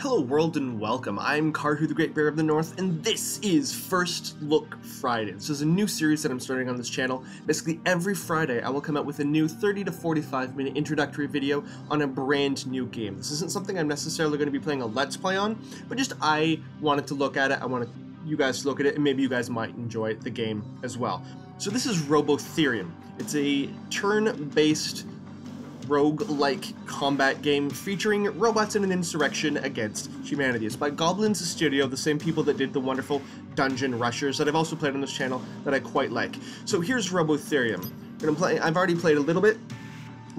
Hello world and welcome, I'm Karhu the Great Bear of the North, and this is First Look Friday. This is a new series that I'm starting on this channel. Basically every Friday I will come out with a new 30 to 45 minute introductory video on a brand new game. This isn't something I'm necessarily going to be playing a Let's Play on, but just I wanted to look at it, I wanted you guys to look at it, and maybe you guys might enjoy the game as well. So this is Robothorium. It's a turn-based rogue-like combat game featuring robots in an insurrection against humanity. It's by Goblinz studio, the same people that did the wonderful Dungeon Rushers that I've also played on this channel that I quite like. So here's Robothorium. I've already played a little bit,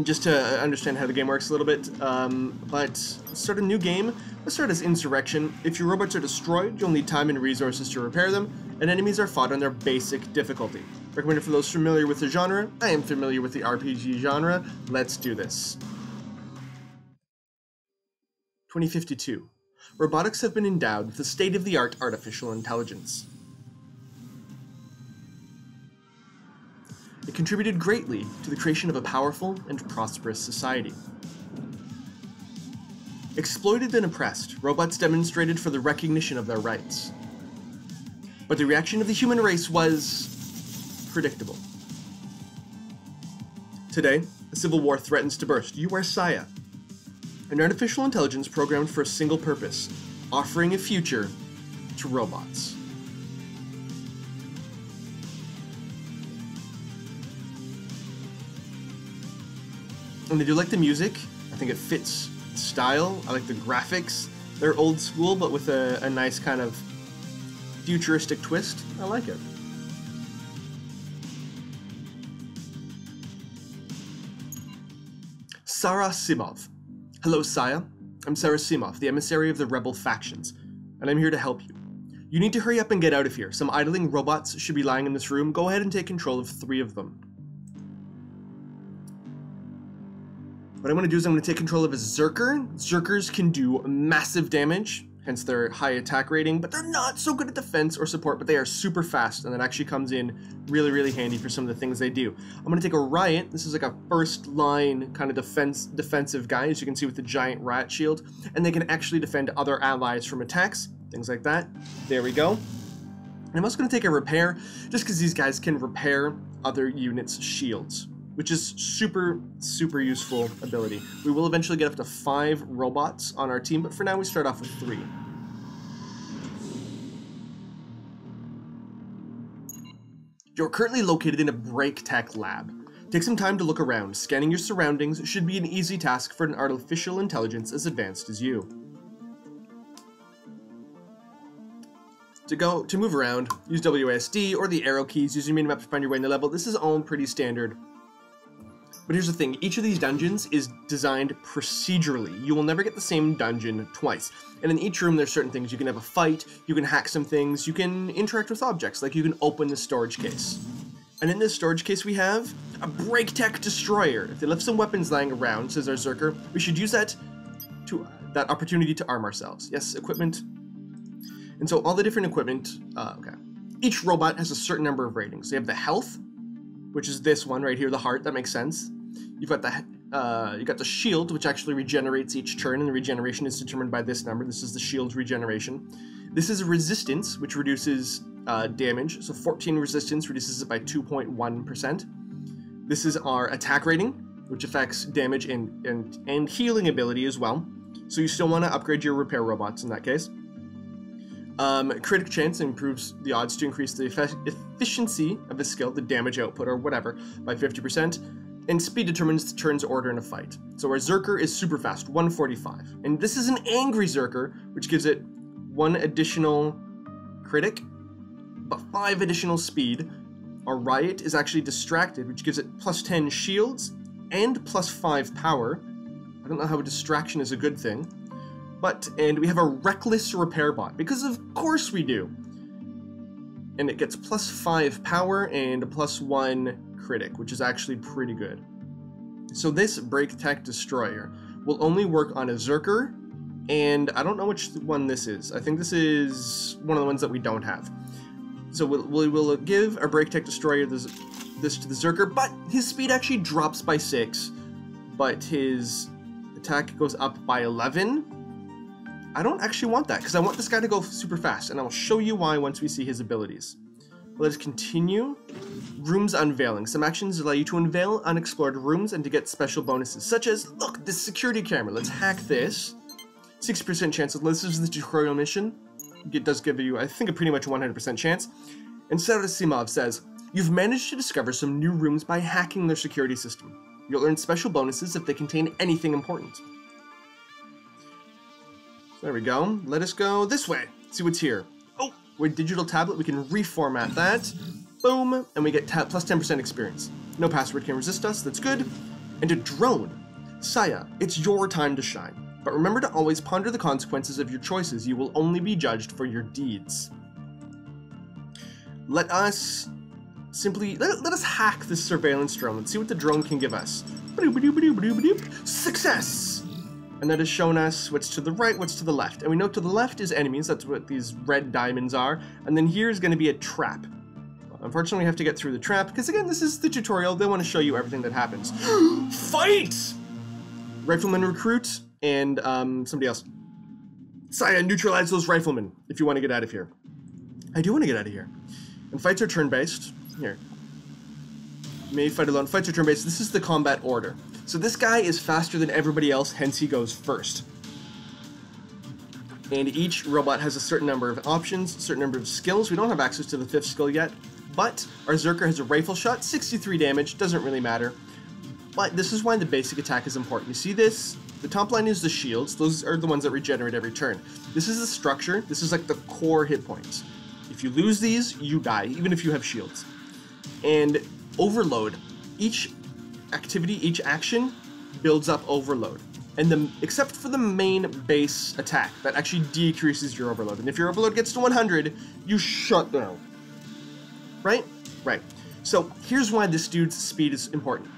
just to understand how the game works a little bit, but let's start a new game. Let's start as Insurrection. If your robots are destroyed, you'll need time and resources to repair them, and enemies are fought on their basic difficulty. Recommended for those familiar with the genre. I am familiar with the RPG genre. Let's do this. 2052. Robotics have been endowed with the state-of-the-art artificial intelligence. It contributed greatly to the creation of a powerful and prosperous society. Exploited and oppressed, robots demonstrated for the recognition of their rights. But the reaction of the human race was predictable. Today, a civil war threatens to burst. You are Saya, an artificial intelligence programmed for a single purpose, offering a future to robots. And I do like the music. I think it fits the style. I like the graphics. They're old school, but with a nice kind of futuristic twist. I like it. Simov. Hello, Saya. I'm Simov, the emissary of the rebel factions, and I'm here to help you. You need to hurry up and get out of here. Some idling robots should be lying in this room. Go ahead and take control of 3 of them. What I'm going to do is I'm going to take control of a Zerker. Zerkers can do massive damage, hence their high attack rating, but they're not so good at defense or support, but they are super fast, and that actually comes in really handy for some of the things they do. I'm going to take a Riot. This is like a first line kind of defensive guy, as you can see with the giant riot shield, and they can actually defend other allies from attacks, things like that. There we go. And I'm also going to take a Repair, just because these guys can repair other units' shields, which is super useful ability. We will eventually get up to 5 robots on our team, but for now we start off with 3. You're currently located in a BreakTech lab. Take some time to look around. Scanning your surroundings should be an easy task for an artificial intelligence as advanced as you. To move around, use WASD or the arrow keys. Use your minimap to find your way in the level. This is all pretty standard. But here's the thing, each of these dungeons is designed procedurally. You will never get the same dungeon twice. And in each room there's certain things. You can have a fight, you can hack some things, you can interact with objects, like you can open the storage case. And in this storage case we have a BreakTech destroyer. If they left some weapons lying around, says our Zerker, we should use that opportunity to arm ourselves. Yes, equipment. And so all the different equipment, okay. Each robot has a certain number of ratings. They have the health, which is this one right here, the heart. That makes sense. You've got the shield, which actually regenerates each turn, and the regeneration is determined by this number. This is the shield's regeneration. This is a resistance, which reduces damage. So 14 resistance reduces it by 2.1%. This is our attack rating, which affects damage and healing ability as well. So you still want to upgrade your repair robots in that case. Critic chance improves the odds to increase the efficiency of a skill, the damage output or whatever, by 50%, and speed determines the turn's order in a fight. So our Zerker is super fast, 145, and this is an angry Zerker, which gives it 1 additional critic, but 5 additional speed. Our Riot is actually distracted, which gives it plus 10 shields and plus 5 power. I don't know how a distraction is a good thing. And we have a reckless repair bot, because of course we do. And it gets plus 5 power and plus 1 critic, which is actually pretty good. So this BreakTech destroyer will only work on a Zerker, and I don't know which one this is. I think this is one of the ones that we don't have. So we'll give our BreakTech destroyer this to the Zerker, but his speed actually drops by 6, but his attack goes up by 11. I don't actually want that, because I want this guy to go super fast, and I'll show you why once we see his abilities. Let us continue. Rooms unveiling. Some actions allow you to unveil unexplored rooms and to get special bonuses, such as, look, this security camera. Let's hack this. 60% chance. This is the tutorial mission. It does give you, I think, a pretty much 100% chance. And Simov says, you've managed to discover some new rooms by hacking their security system. You'll earn special bonuses if they contain anything important. So there we go. Let us go this way. See what's here. Oh, we're digital tablet. We can reformat that. Boom. And we get plus 10% experience. No password can resist us. That's good. And a drone. Saya, it's your time to shine. But remember to always ponder the consequences of your choices. You will only be judged for your deeds. Let us simply, let us hack this surveillance drone. Let's see what the drone can give us. Success! And that has shown us what's to the right, what's to the left. And we know to the left is enemies. That's what these red diamonds are. And then here is going to be a trap. Unfortunately, we have to get through the trap, because again, this is the tutorial. They want to show you everything that happens. Fight! Rifleman recruit. And somebody else. Saya, neutralize those riflemen if you want to get out of here. I do want to get out of here. And fights are turn-based. Here. May fight alone. Fights are turn-based. This is the combat order. So this guy is faster than everybody else, hence he goes first. And each robot has a certain number of options, a certain number of skills. We don't have access to the 5th skill yet, but our Zerker has a rifle shot, 63 damage, doesn't really matter. But this is why the basic attack is important. You see this? The top line is the shields. Those are the ones that regenerate every turn. This is the structure. This is like the core hit points. If you lose these, you die, even if you have shields. And overload. Each activity, each action builds up overload. And except for the main base attack, that actually decreases your overload. And if your overload gets to 100, you shut down. Right? Right. So here's why this dude's speed is important.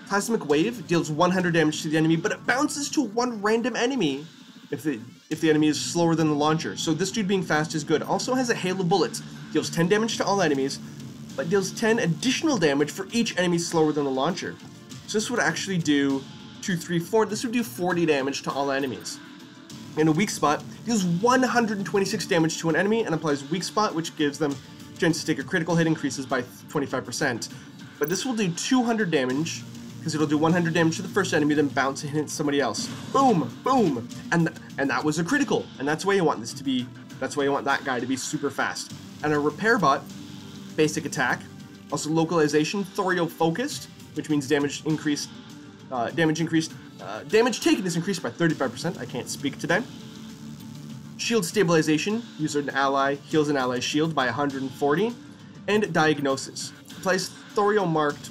Plasmic Wave deals 100 damage to the enemy, but it bounces to one random enemy if the enemy is slower than the launcher. So this dude being fast is good. Also has a hail of bullets. Deals 10 damage to all enemies, but deals 10 additional damage for each enemy slower than the launcher. So this would actually do 2, 3, 4. This would do 40 damage to all enemies. In a weak spot, deals 126 damage to an enemy and applies weak spot, which gives them a chance to take a critical hit, increases by 25%. But this will do 200 damage, because it'll do 100 damage to the first enemy, then bounce and hit somebody else. Boom, boom, and that was a critical, and that's why you want this to be. That's why you want that guy to be super fast. And a repair bot, basic attack, also localization, thorium focused, which means damage increased. Damage taken is increased by 35%. I can't speak today. Shield stabilization, user an ally heals an ally's shield by 140, and diagnosis applies thorium marked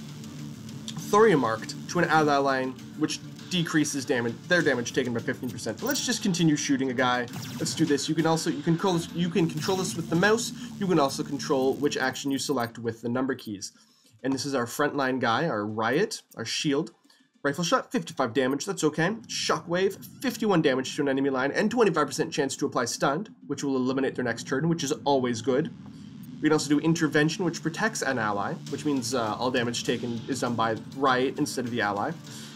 to an ally line, which decreases their damage taken by 15%. But let's just continue shooting a guy. Let's do this. You can control this with the mouse. You can also control which action you select with the number keys. And this is our frontline guy, our riot, our shield. Rifle shot, 55 damage, that's okay. Shockwave, 51 damage to an enemy line, and 25% chance to apply stunned, which will eliminate their next turn, which is always good. We can also do intervention, which protects an ally, which means all damage taken is done by riot instead of the ally.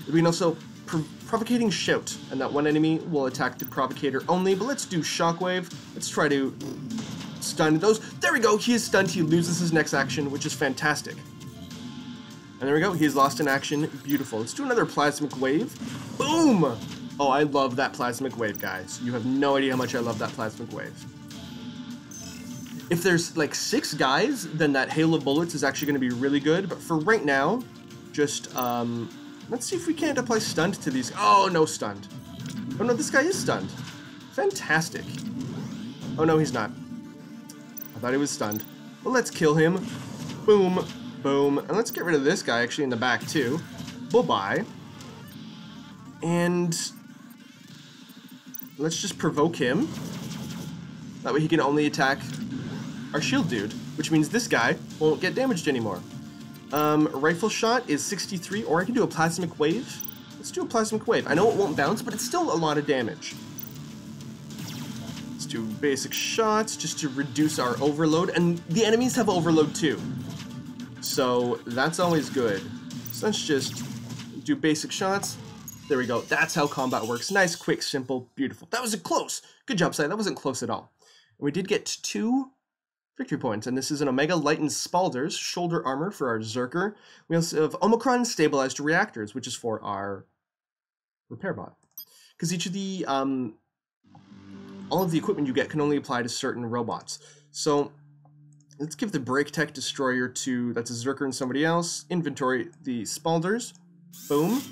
We can also provocating shout, and that one enemy will attack the provocator only, but let's do shockwave. Let's try to stun those. There we go, he is stunned, he loses his next action, which is fantastic. And there we go, he's lost in action, beautiful. Let's do another plasmic wave. Boom! Oh, I love that plasmic wave, guys. You have no idea how much I love that plasmic wave. If there's like 6 guys, then that hail of bullets is actually going to be really good. But for right now, just, let's see if we can't apply stunned to these. Oh, no stunned. Oh no, this guy is stunned. Fantastic. Oh no, he's not. I thought he was stunned. Well, let's kill him. Boom, boom. And let's get rid of this guy actually in the back too. Bye-bye. And let's just provoke him. That way he can only attack our shield dude, which means this guy won't get damaged anymore. Rifle shot is 63, or I can do a plasmic wave. Let's do a plasmic wave. I know it won't bounce, but it's still a lot of damage. Let's do basic shots just to reduce our overload, and the enemies have overload too. So that's always good. So let's just do basic shots. There we go. That's how combat works. Nice, quick, simple, beautiful. That wasn't close. Good job, Sai. That wasn't close at all. We did get 2 victory points, and this is an Omega Lightened Spaulders, shoulder armor for our Zerker. We also have Omicron Stabilized Reactors, which is for our repair bot. Because each of the, all of the equipment you get can only apply to certain robots. So, let's give the BreakTech Destroyer to, that's a Zerker and somebody else. Inventory the Spaulders. Boom.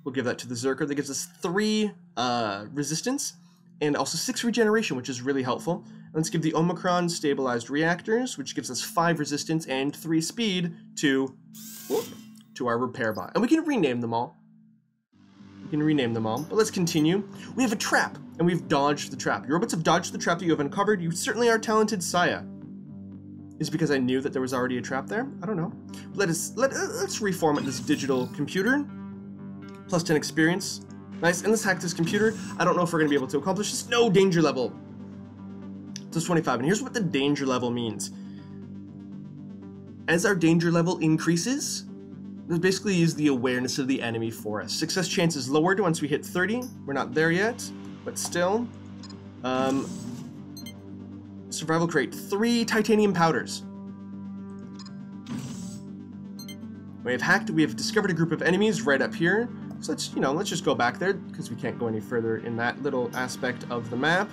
We'll give that to the Zerker. That gives us 3 resistance, and also 6 regeneration, which is really helpful. Let's give the Omicron Stabilized Reactors, which gives us 5 resistance and 3 speed to our repair bot. And we can rename them all. But let's continue. We have a trap, and we've dodged the trap. Your robots have dodged the trap that you have uncovered. You certainly are talented, Saya. Is it because I knew that there was already a trap there? I don't know. Let's reformat this digital computer. Plus 10 experience. Nice, and let's hack this computer. I don't know if we're going to be able to accomplish this. No, danger level. Plus 25, and here's what the danger level means. As our danger level increases, this basically is the awareness of the enemy for us. Success chance is lowered once we hit 30. We're not there yet, but still. Survival crate, 3 titanium powders. We have discovered a group of enemies right up here. So let's just go back there, because we can't go any further in that little aspect of the map.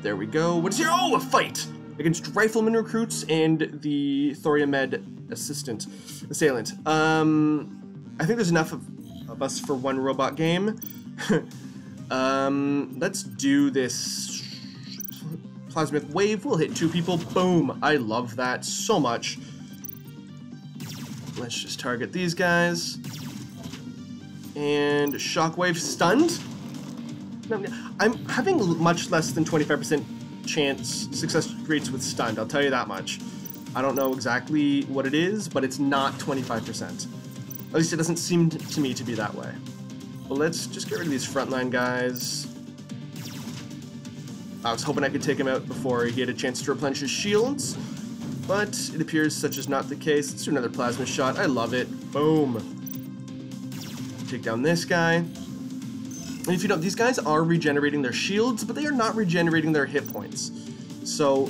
There we go. What is here? Oh, a fight! Against rifleman recruits and the thorium med assailant. I think there's enough of us for one robot game. Let's do this plasmic wave. We'll hit 2 people. Boom! I love that so much. Let's just target these guys. And shockwave stunned. I'm having much less than 25% chance success rates with stunned, I'll tell you that much. I don't know exactly what it is, but it's not 25%. At least it doesn't seem to me to be that way. But let's just get rid of these frontline guys. I was hoping I could take him out before he had a chance to replenish his shields, but it appears such is not the case. Let's do another plasma shot. I love it. Boom. Take down this guy. And if you know, these guys are regenerating their shields, but they are not regenerating their hit points. So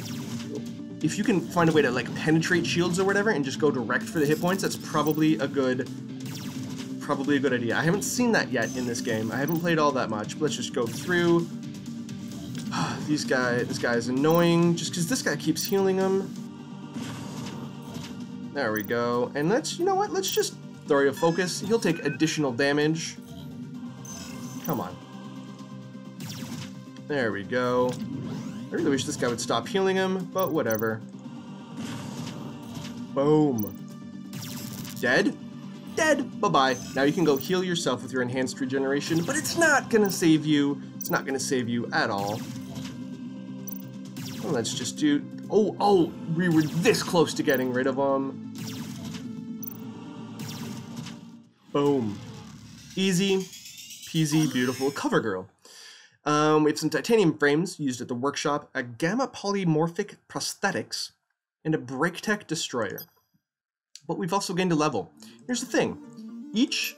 if you can find a way to like penetrate shields or whatever and just go direct for the hit points, that's probably a good idea. I haven't seen that yet in this game. I haven't played all that much, but let's just go through. This guy is annoying just because this guy keeps healing him. There we go. And let's just thorium focus. He'll take additional damage. Come on. There we go. I really wish this guy would stop healing him, but whatever. Boom. Dead? Dead. Bye-bye. Now you can go heal yourself with your enhanced regeneration, but it's not gonna save you. It's not gonna save you at all. Well, let's just do... Oh, we were this close to getting rid of him. Boom. Easy peasy, beautiful cover girl. We have some titanium frames used at the workshop, a gamma polymorphic prosthetics, and a BreakTech destroyer. But we've also gained a level. Here's the thing. Each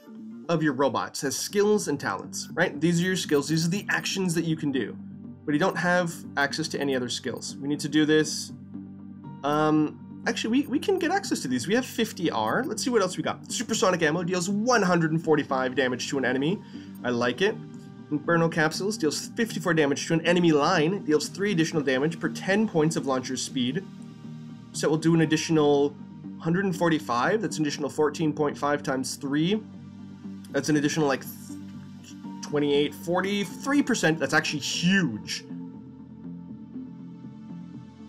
of your robots has skills and talents, right? These are your skills. These are the actions that you can do. But you don't have access to any other skills. We need to do this. Actually, we can get access to these. We have 50R. Let's see what else we got. Supersonic Ammo deals 145 damage to an enemy. I like it. Inferno Capsules deals 54 damage to an enemy line. It deals 3 additional damage per 10 points of launcher speed. So we'll do an additional 145. That's an additional 14.5 times 3. That's an additional like 28, 43%. That's actually huge.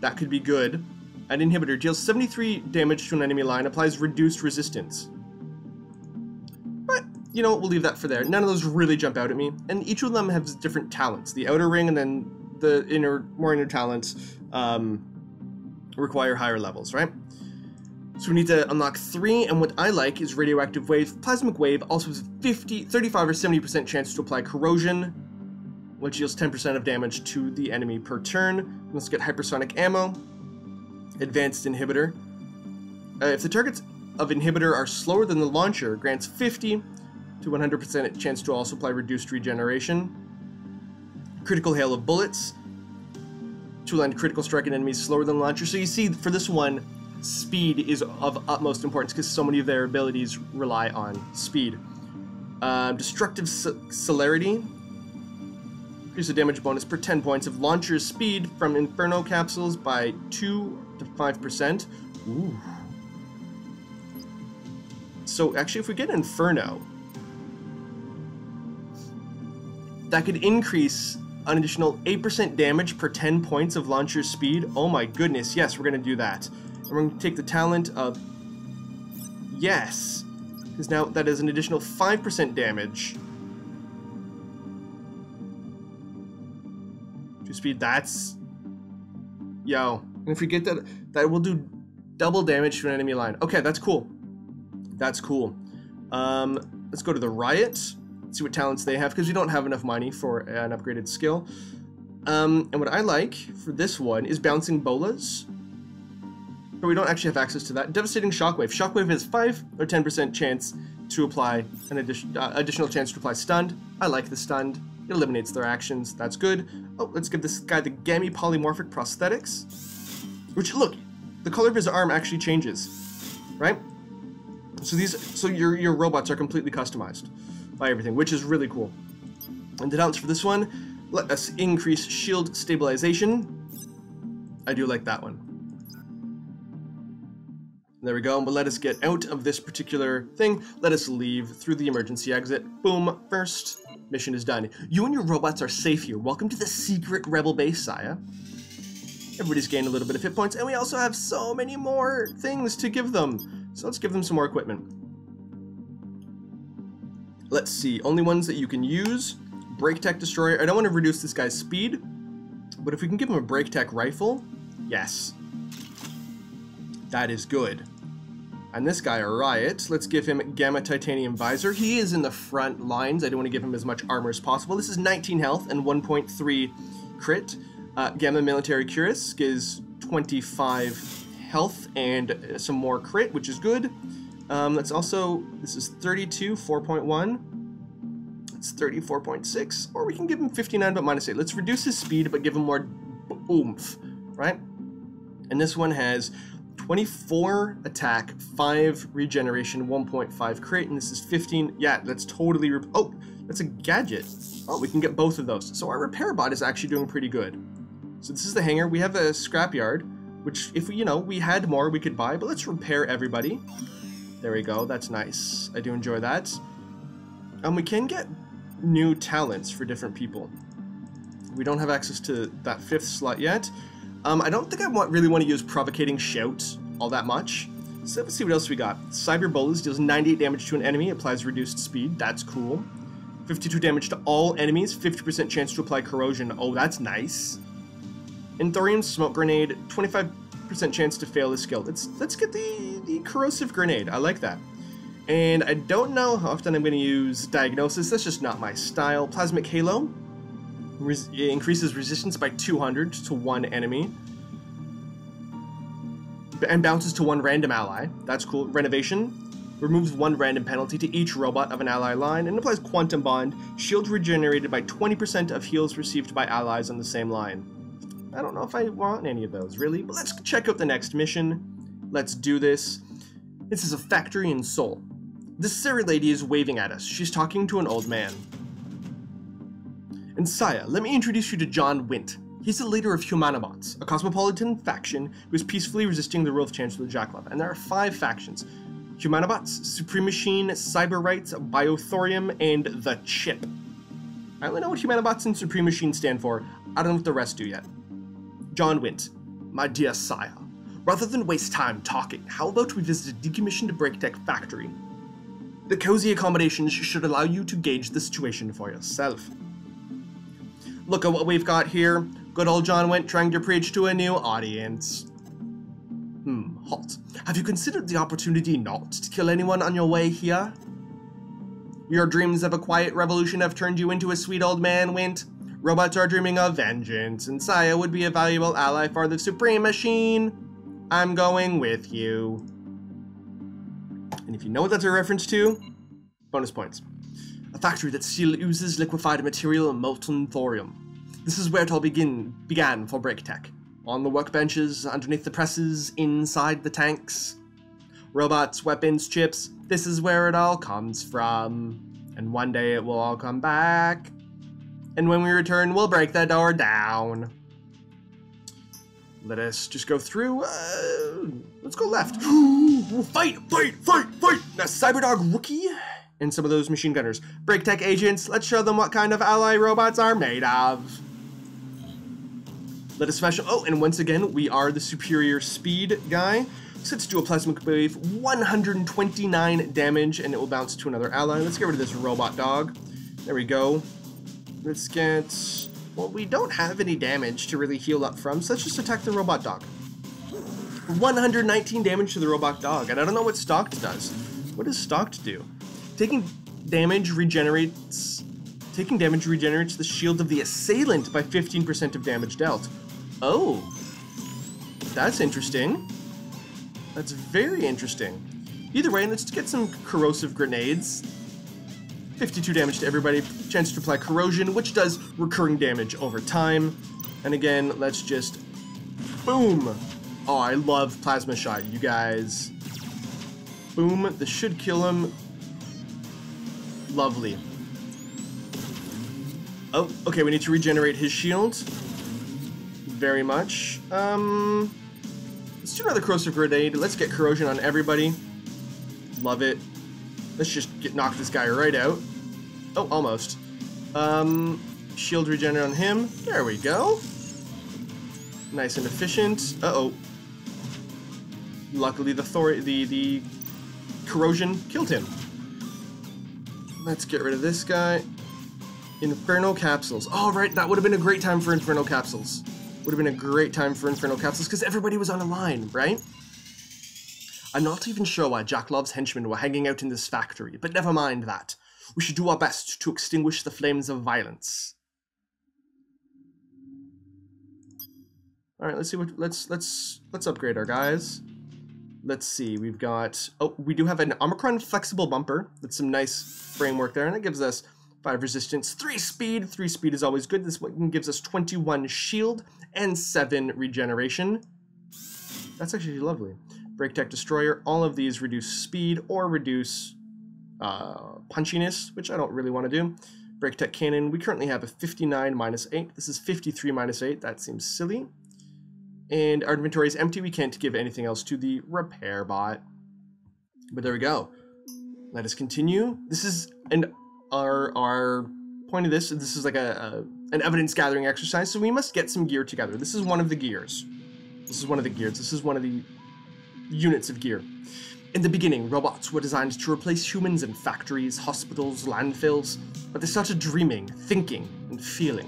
That could be good. An inhibitor deals 73 damage to an enemy line, applies reduced resistance. But, you know, we'll leave that for there. None of those really jump out at me, and each of them has different talents. The outer ring and then the more inner talents require higher levels, right? So we need to unlock 3, and what I like is radioactive wave. Plasmic wave also has 35 or 70% chance to apply corrosion, which deals 10% of damage to the enemy per turn. Let's get hypersonic ammo. Advanced inhibitor. If the targets of inhibitor are slower than the launcher, grants 50 to 100% chance to also apply reduced regeneration. Critical hail of bullets to land critical strike at enemies slower than launcher. So you see, for this one, speed is of utmost importance because so many of their abilities rely on speed. Destructive celerity. Increase the damage bonus per 10 points of launcher's speed from Inferno capsules by 2 to 5%. Ooh. So actually, if we get Inferno, that could increase an additional 8% damage per 10 points of launcher's speed. Oh my goodness, yes, we're going to do that. And we're going to take the talent of... Yes, because now that is an additional 5% damage. To speed, that's... Yo, and if we get that, that will do double damage to an enemy line. Okay, that's cool. That's cool. Let's go to the riot. See what talents they have, because we don't have enough money for an upgraded skill. And what I like for this one is bouncing bolas, but we don't actually have access to that. Devastating shockwave. Shockwave has 5 or 10% chance to apply an additional chance to apply stunned. I like the stunned. It eliminates their actions. That's good. Oh, let's give this guy the Gammy polymorphic prosthetics, which, look, the color of his arm actually changes, right? So your robots are completely customized by everything, which is really cool. And the talents for this one, let us increase shield stabilization. I do like that one. There we go, but let us get out of this particular thing. Let us leave through the emergency exit. Boom, first mission is done. You and your robots are safe here. Welcome to the secret rebel base, Saya. Everybody's gained a little bit of hit points, and we also have so many more things to give them. So let's give them some more equipment. Let's see, only ones that you can use. BreakTech destroyer. I don't want to reduce this guy's speed, but if we can give him a BreakTech rifle, yes. That is good. And this guy, a riot, let's give him Gamma Titanium Visor. He is in the front lines. I don't want to give him as much armor as possible. This is 19 health and 1.3 crit. Gamma Military Cuirass gives 25 health and some more crit, which is good. Let's also, this is 32, 4.1. It's 34.6, or we can give him 59 but minus 8. Let's reduce his speed but give him more oomph, right? And this one has 24 attack, 5 regeneration, 1.5 crit, and this is 15. Yeah, that's totally... Oh, that's a gadget. Oh, we can get both of those. So our repair bot is actually doing pretty good. So this is the hangar. We have a scrapyard, which if we had more, we could buy, but let's repair everybody. There we go. That's nice. I do enjoy that. We can get new talents for different people. We don't have access to that 5th slot yet. I don't think I really want to use Provocating Shout all that much. So let's see what else we got. Cyber Bolas deals 98 damage to an enemy, applies reduced speed. That's cool. 52 damage to all enemies, 50% chance to apply corrosion. Oh, that's nice. And Thorium Smoke Grenade, 25% chance to fail the skill. Let's get the corrosive grenade. I like that. And I don't know how often I'm going to use Diagnosis. That's just not my style. Plasmic Halo increases resistance by 200 to one enemy. And bounces to one random ally. That's cool. Renovation removes one random penalty to each robot of an ally line and applies Quantum Bond. Shield regenerated by 20% of heals received by allies on the same line. I don't know if I want any of those, really, but let's check out the next mission. Let's do this. This is a factory in Seoul. This Sarah lady is waving at us. She's talking to an old man. And Saya, let me introduce you to John Wint. He's the leader of Humanobots, a cosmopolitan faction who is peacefully resisting the rule of Chancellor Jacklov. And there are 5 factions. Humanobots, Supreme Machine, Cyber Rights, Biothorium, and the Chip. I only know what Humanobots and Supreme Machine stand for. I don't know what the rest do yet. John Wint, my dear Saya, rather than waste time talking, how about we visit a decommissioned BreakTech factory? The cozy accommodations should allow you to gauge the situation for yourself. Look at what we've got here. Good old John Wint trying to preach to a new audience. Halt. Have you considered the opportunity not to kill anyone on your way here? Your dreams of a quiet revolution have turned you into a sweet old man, Wint. Robots are dreaming of vengeance, and Saya would be a valuable ally for the Supreme Machine. I'm going with you. And if you know what that's a reference to, bonus points. A factory that still oozes liquefied material and molten thorium. This is where it all began for BreakTech. On the workbenches, underneath the presses, inside the tanks. Robots, weapons, chips, this is where it all comes from. And one day it will all come back. And when we return, we'll break the door down. Let us just go through, let's go left. Fight! The Cyberdog rookie and some of those machine gunners. BreakTech agents, let's show them what kind of ally robots are made of. Let us special, oh, and once again, we are the superior speed guy. So let's do a plasma wave, 129 damage, and it will bounce to another ally. Let's get rid of this robot dog. There we go. Let's get, well, we don't have any damage to really heal up from, so let's just attack the robot dog. 119 damage to the robot dog, and I don't know what Stalked does. What does Stalked do? Taking damage regenerates the shield of the assailant by 15% of damage dealt. Oh, that's interesting. That's very interesting. Either way, let's get some corrosive grenades. 52 damage to everybody, chance to apply corrosion, which does recurring damage over time. And again, let's just boom. Oh, I love plasma shot, you guys. Boom, this should kill him. Lovely. Oh, okay, we need to regenerate his shield. Very much. Let's do another corrosive grenade. Let's get corrosion on everybody. Love it. Let's just knock this guy right out. Oh, almost. Shield regenerate on him. There we go. Nice and efficient. Uh-oh. Luckily, the corrosion killed him. Let's get rid of this guy. Inferno capsules. Oh, right, that would have been a great time for Inferno capsules. Would have been a great time for Inferno capsules because everybody was on a line, right? I'm not even sure why Jaklov's henchmen were hanging out in this factory, but never mind that. We should do our best to extinguish the flames of violence. All right, let's see what let's upgrade our guys. Let's see, we've got, oh, we do have an Omicron flexible bumper. That's some nice framework there, and it gives us 5 resistance, 3 speed. 3 speed is always good. This one gives us 21 shield and 7 regeneration. That's actually lovely. BreakTech Destroyer, all of these reduce speed or reduce punchiness, which I don't really want to do. BreakTech Cannon, we currently have a 59 -8. This is 53 -8. That seems silly. And our inventory is empty. We can't give anything else to the repair bot. But there we go. Let us continue. This is our point of this is like an evidence gathering exercise, so we must get some gear together. This is one of the gears. This is one of the gears. This is one of the units of gear. In the beginning, robots were designed to replace humans in factories, hospitals, landfills, but they started dreaming, thinking, and feeling.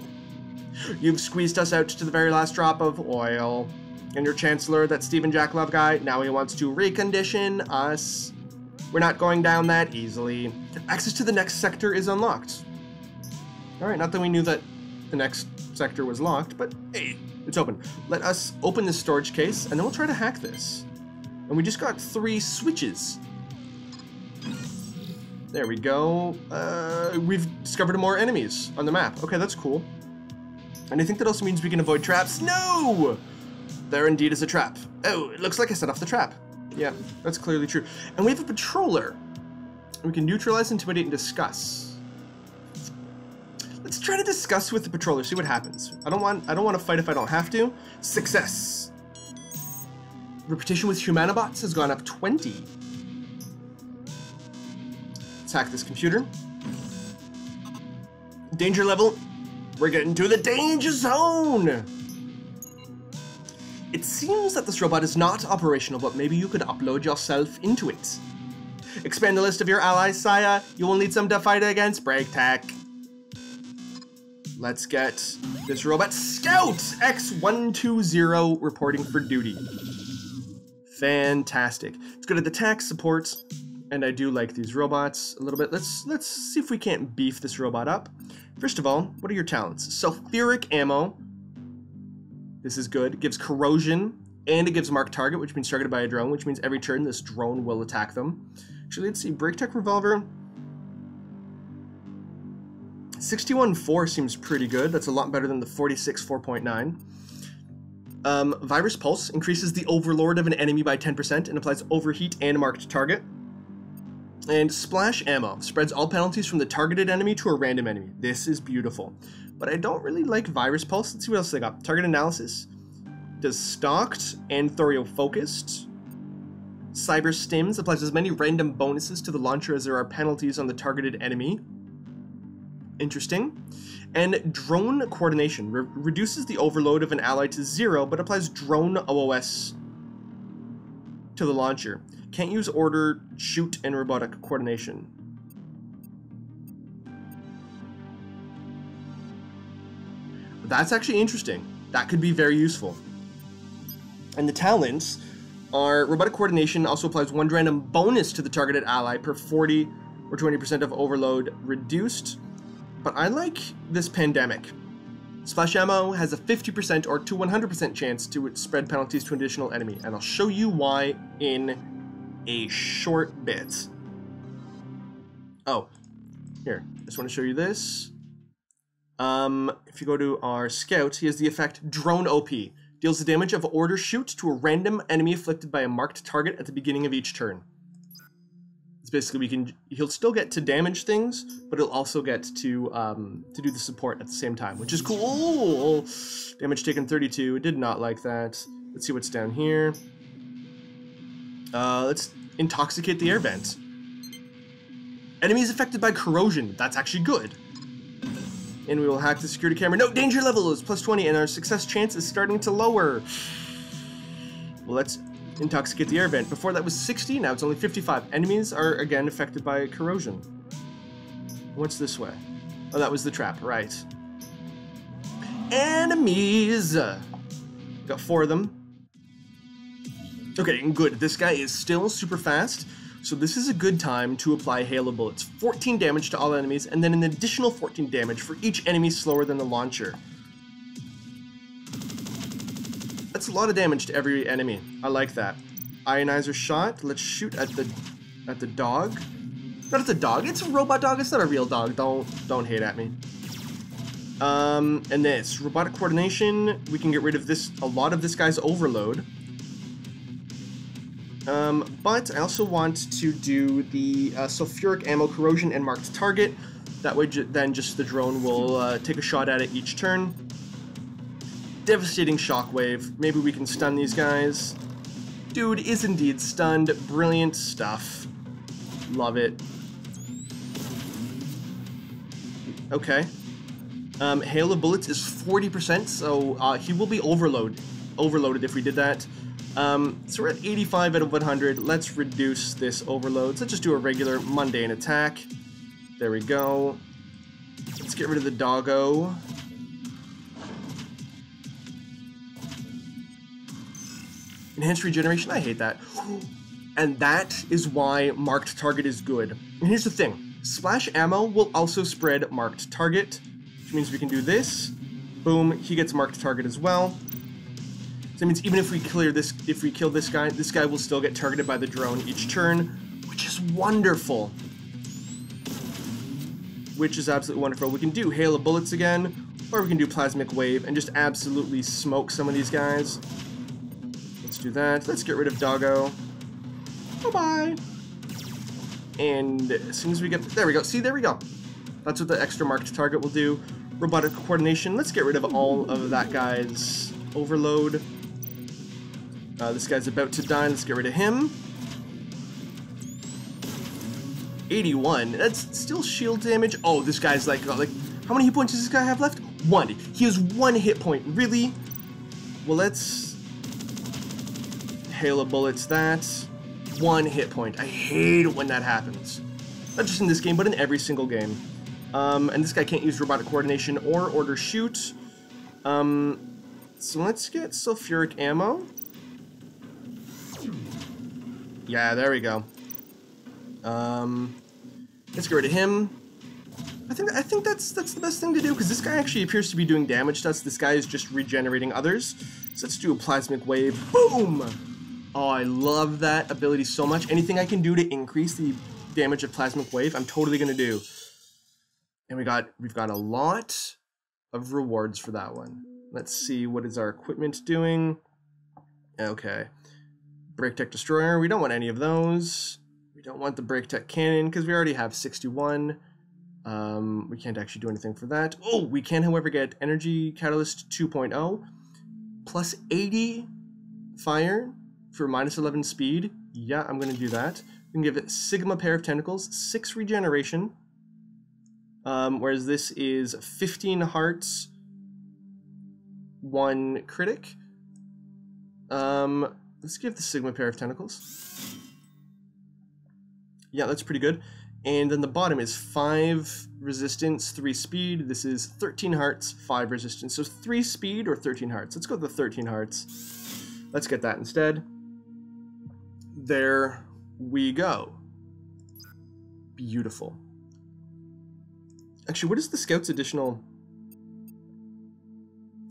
You've squeezed us out to the very last drop of oil. And your chancellor, that Stephen Jaklov guy, now he wants to recondition us. We're not going down that easily. Access to the next sector is unlocked. Alright, not that we knew that the next sector was locked, but hey, it's open. Let us open this storage case, and then we'll try to hack this. And we just got 3 switches. There we go. We've discovered more enemies on the map. Okay, that's cool. And I think that also means we can avoid traps. No! There indeed is a trap. Oh, it looks like I set off the trap. Yeah, that's clearly true. And we have a patroller. We can neutralize, intimidate, and discuss. Let's try to discuss with the patroller, see what happens. I don't want to fight if I don't have to. Success. Reputation with Humanobots has gone up 20. Let's hack this computer. Danger level. We're getting to the danger zone! It seems that this robot is not operational, but maybe you could upload yourself into it. Expand the list of your allies, Saya. You will need some to fight against BreakTech. Let's get this robot. Scout X120 reporting for duty. Fantastic. It's good at attack, support, and I do like these robots a little bit. Let's see if we can't beef this robot up. First of all, what are your talents? Sulfuric ammo. This is good. It gives corrosion, and it gives marked target, which means targeted by a drone, which means every turn this drone will attack them. Actually, let's see. BreakTech revolver. 61.4 seems pretty good. That's a lot better than the 46.4.9. Virus Pulse increases the overlord of an enemy by 10% and applies overheat and marked target. And Splash Ammo spreads all penalties from the targeted enemy to a random enemy. This is beautiful. But I don't really like Virus Pulse. Let's see what else they got. Target Analysis. Does Stalked and Thorium Focused. Cyber Stims applies as many random bonuses to the launcher as there are penalties on the targeted enemy. Interesting. And Drone Coordination reduces the overload of an ally to 0, but applies Drone OOS to the launcher. Can't use Order, Shoot, and Robotic Coordination. That's actually interesting. That could be very useful. And the talents are Robotic Coordination also applies 1 random bonus to the targeted ally per 40 or 20% of overload reduced. But I like this Pandemic. Splash Ammo has a 50% or to 100% chance to spread penalties to an additional enemy, and I'll show you why in a short bit. Oh, here, I just want to show you this. If you go to our scout, he has the effect Drone OP. Deals the damage of Order Shoot to a random enemy afflicted by a marked target at the beginning of each turn. It's basically he'll still get to damage things, but he'll also get to do the support at the same time, which is cool. Damage taken 32. Did not like that. Let's see what's down here. Let's intoxicate the air vent. Enemies affected by corrosion. That's actually good. And we will hack the security camera. No, danger level is +20, and our success chance is starting to lower. Well, let's intoxicate the air vent. Before that was 60, now it's only 55. Enemies are again affected by corrosion. What's this way? Oh, that was the trap, right. Enemies! Got 4 of them. Okay, good. This guy is still super fast, so this is a good time to apply Halo Bullets. 14 damage to all enemies, and then an additional 14 damage for each enemy slower than the launcher. That's a lot of damage to every enemy. I like that. Ionizer shot. Let's shoot at the dog. Not at the dog. It's a robot dog. It's not a real dog. Don't hate at me. And this robotic coordination. We can get rid of a lot of this guy's overload. But I also want to do the sulfuric ammo corrosion and marked target. That way, then just the drone will take a shot at it each turn. Devastating shockwave. Maybe we can stun these guys. Dude is indeed stunned. Brilliant stuff. Love it. Okay. Hail of bullets is 40%, so he will be overloaded if we did that. So we're at 85 out of 100. Let's reduce this overload. So let's just do a regular mundane attack. There we go. Let's get rid of the doggo. Enhanced regeneration, I hate that. And that is why marked target is good. And here's the thing. Splash ammo will also spread marked target, which means we can do this. Boom, he gets marked target as well. So that means even if we kill this guy will still get targeted by the drone each turn, which is wonderful. Which is absolutely wonderful. We can do Hail of Bullets again, or we can do Plasmic Wave and just absolutely smoke some of these guys. Let's do that. Let's get rid of Doggo. Bye-bye. And as soon as we get... There we go. See, there we go. That's what the extra marked target will do. Robotic coordination. Let's get rid of all of that guy's overload. This guy's about to die. Let's get rid of him. 81. That's still shield damage. Oh, this guy's like how many hit points does this guy have left? 1. He has 1 hit point. Really? Well, let's Hail of Bullets that. 1 hit point. I hate it when that happens. Not just in this game, but in every single game. And this guy can't use robotic coordination or order shoot. So let's get sulfuric ammo. Yeah, there we go. Let's get rid of him. I think that's the best thing to do, because this guy actually appears to be doing damage to us. This guy is just regenerating others. So let's do a plasmic wave. Boom! Oh, I love that ability so much. Anything I can do to increase the damage of plasmic wave, I'm totally gonna do. And we've got a lot of rewards for that one. Let's see, what is our equipment doing? Okay. BreakTech destroyer, we don't want any of those. We don't want the BreakTech cannon because we already have 61. We can't actually do anything for that. Oh, we can, however, get energy catalyst 2.0 plus 80 fire for minus 11 speed. Yeah, I'm going to do that. We can give it Sigma pair of tentacles, 6 regeneration. Whereas this is 15 hearts, 1 critic. Let's give the Sigma pair of tentacles. Yeah, that's pretty good. And then the bottom is 5 resistance, 3 speed. This is 13 hearts, 5 resistance. So 3 speed or 13 hearts. Let's go with the 13 hearts. Let's get that instead. There we go. Beautiful. Actually, what is the Scout's additional?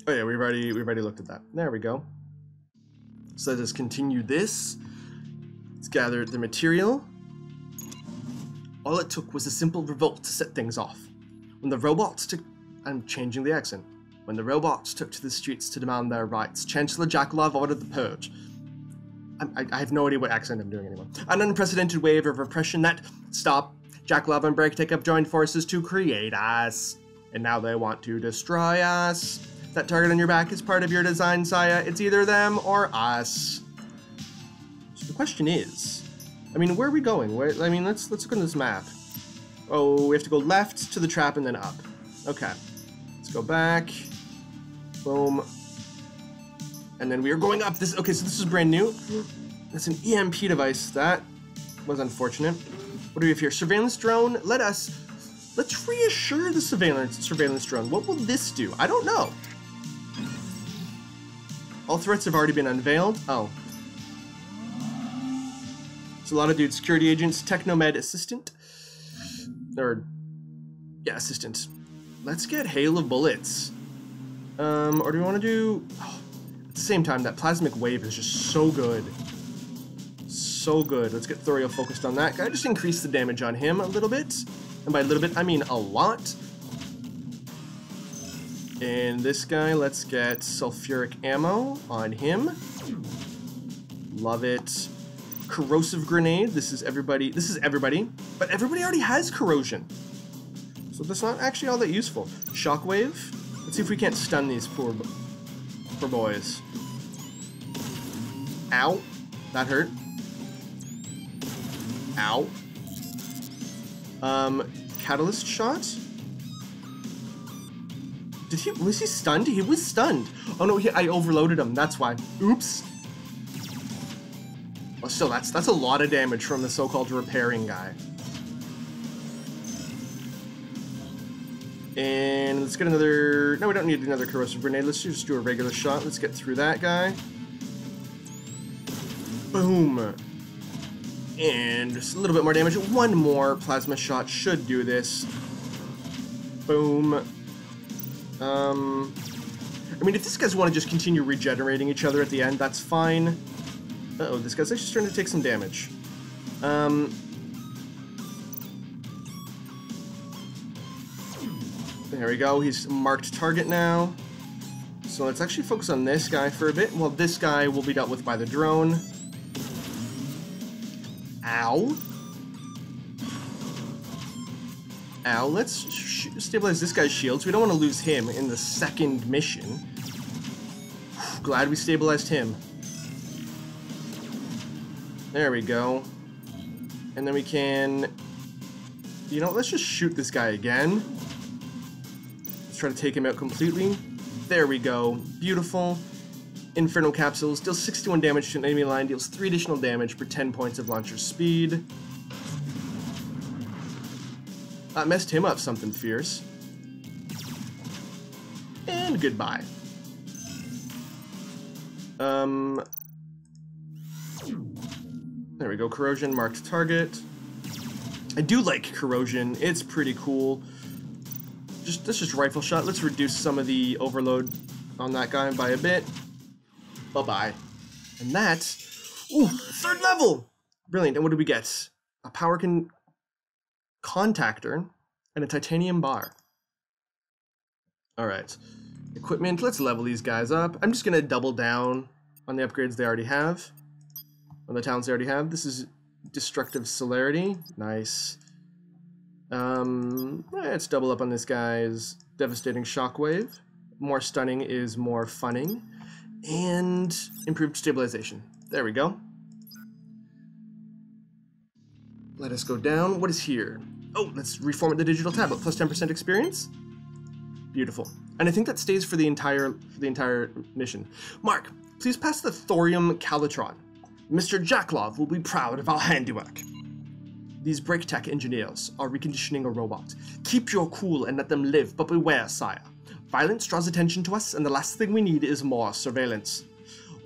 Oh yeah, we've already looked at that. There we go. So let us continue this. Let's gather the material. All it took was a simple revolt to set things off. When the robots took... I'm changing the accent. When the robots took to the streets to demand their rights, Chancellor Jakalov ordered the purge. I have no idea what accent I'm doing anymore. An unprecedented wave of repression that... Stop. Jakalov and BreakTech have joined forces to create us. And now they want to destroy us. That target on your back is part of your design, Saya. It's either them or us. So the question is... I mean, where are we going? Let's look at this map. Oh, we have to go left to the trap and then up. Okay. Let's go back. Boom. And then we are going up this. Okay, so this is brand new. That's an EMP device. That was unfortunate. What do we have here? Surveillance drone. Let's reassure the surveillance drone. What will this do? I don't know. All threats have already been unveiled. Oh. It's a lot of dudes. Security agents, technomed assistant. Or, yeah, assistant. Let's get Hail of Bullets. Or do we want to do... Oh, at the same time, that plasmic wave is just so good. So good. Let's get Thorium focused on that guy. Just increase the damage on him a little bit. And by a little bit, I mean a lot. And this guy, let's get sulfuric ammo on him. Love it. Corrosive grenade. This is everybody, but everybody already has corrosion. So that's not actually all that useful. Shockwave. Let's see if we can't stun these poor boys. Ow. That hurt. Ow. Catalyst shot? Was he stunned? He was stunned. Oh no, I overloaded him, that's why. Oops. Well, still, that's a lot of damage from the so-called repairing guy. And let's get another... No, we don't need another corrosive grenade. Let's just do a regular shot. Let's get through that guy. Boom. And just a little bit more damage. One more plasma shot should do this. Boom. I mean, if these guys want to just continue regenerating each other at the end, that's fine. Uh-oh, this guy's actually starting to take some damage. There we go, he's marked target now. So let's actually focus on this guy for a bit. Well, this guy will be dealt with by the drone. Ow. Ow, let's stabilize this guy's shields. We don't want to lose him in the second mission. Glad we stabilized him. There we go. And then we can... You know, let's just shoot this guy again. Let's try to take him out completely. There we go. Beautiful. Inferno capsules. Deals 61 damage to an enemy line. Deals 3 additional damage per 10 points of launcher speed. That messed him up something fierce. And goodbye. There we go, corrosion, marked target. I do like corrosion, it's pretty cool. That's just rifle shot. Let's reduce some of the overload on that guy by a bit. Bye-bye. And that, ooh, 3rd level! Brilliant, and what did we get? A power contactor, and a titanium bar. All right, equipment, let's level these guys up. I'm just gonna double down on the upgrades they already have, on the talents they already have. This is destructive celerity, nice. Let's double up on this guy's devastating shockwave. More stunning is more funning. And improved stabilization. There we go. Let us go down. What is here? Oh, let's reformat the digital tablet. Plus 10% experience. Beautiful. And I think that stays for the entire mission. Mark, please pass the thorium calitron. Mr. Jacklov will be proud of our handiwork. These BreakTech engineers are reconditioning a robot. Keep your cool and let them live, but beware, sire. Violence draws attention to us, and the last thing we need is more surveillance.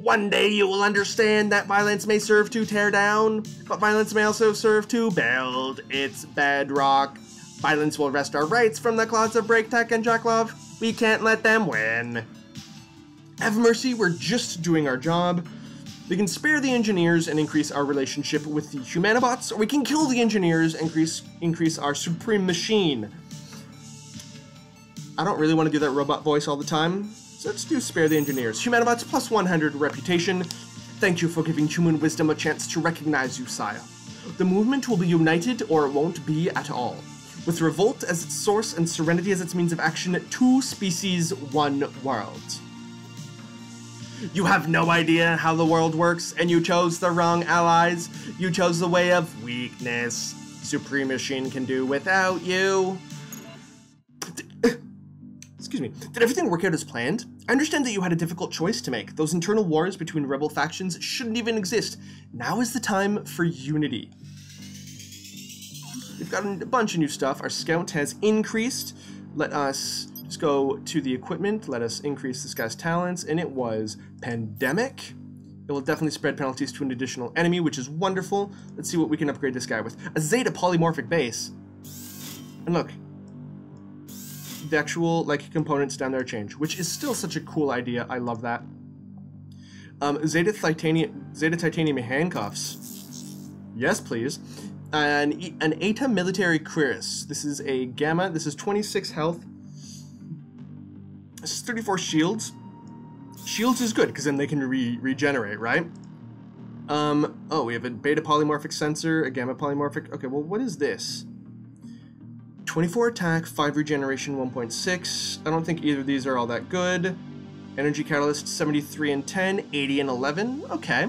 One day you will understand that violence may serve to tear down, but violence may also serve to build its bedrock. Violence will wrest our rights from the claws of BreakTech and Jacklov. We can't let them win. Have mercy, we're just doing our job. We can spare the engineers and increase our relationship with the humanobots, or we can kill the engineers and increase our supreme machine. I don't really want to do that robot voice all the time, so let's do spare the engineers. Humanobots plus 100 reputation. Thank you for giving human wisdom a chance to recognize you, sire. The movement will be united, or it won't be at all. With revolt as its source and serenity as its means of action, 2 species, 1 world. You have no idea how the world works, and you chose the wrong allies. You chose the way of weakness. Supreme Machine can do without you. Excuse me. Did everything work out as planned? I understand that you had a difficult choice to make. Those internal wars between rebel factions shouldn't even exist. Now is the time for unity. We've got a bunch of new stuff. Our scout has increased. Let us just go to the equipment. Let us increase this guy's talents, and it was Pandemic. It will definitely spread penalties to an additional enemy, which is wonderful. Let's see what we can upgrade this guy with. A Zeta polymorphic base. And look, the actual components down there change, which is still such a cool idea. I love that. Zeta titanium handcuffs. Yes, please. An Eta military cuirass. This is a gamma. This is 26 health. This is 34 shields. Shields is good because then they can regenerate, right? Oh, we have a beta polymorphic sensor, a gamma polymorphic. Okay, well, what is this? 24 attack, 5 regeneration, 1.6. I don't think either of these are all that good. Energy catalyst, 73 and 10, 80 and 11. Okay.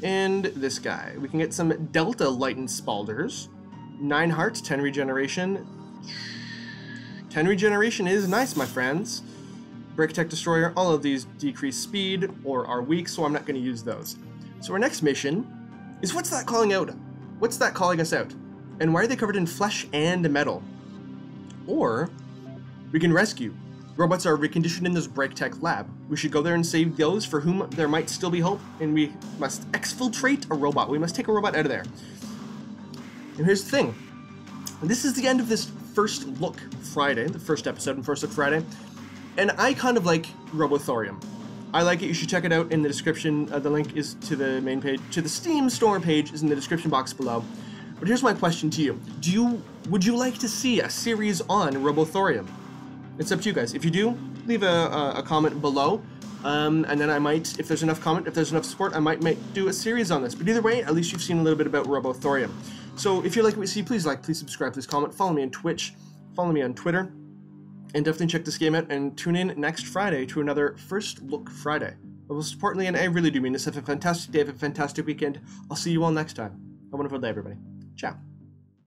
And this guy. We can get some Delta Lightened Spalders. 9 hearts, 10 regeneration. 10 regeneration is nice, my friends. BreakTech Destroyer, all of these decrease speed or are weak, so I'm not going to use those. So our next mission is what's that calling out? What's that calling us out? And why are they covered in flesh and metal? Or we can rescue. Robots are reconditioned in this BreakTech lab. We should go there and save those for whom there might still be hope, and we must exfiltrate a robot. We must take a robot out of there. And here's the thing. This is the end of this First Look Friday, the first episode in First Look Friday, and I kind of like Robothorium. I like it. You should check it out in the description. The link is to the main page, to the Steam store page is in the description box below. But here's my question to you. Would you like to see a series on Robothorium? It's up to you guys. If you do, leave a comment below, and then I might, if there's enough support, I might do a series on this. But either way, at least you've seen a little bit about Robothorium. So if you like what you see, please like, please subscribe, please comment, follow me on Twitch, follow me on Twitter, and definitely check this game out, and tune in next Friday to another First Look Friday. But most importantly, and I really do mean this, have a fantastic day, have a fantastic weekend. I'll see you all next time. Have a wonderful day, everybody. Ciao.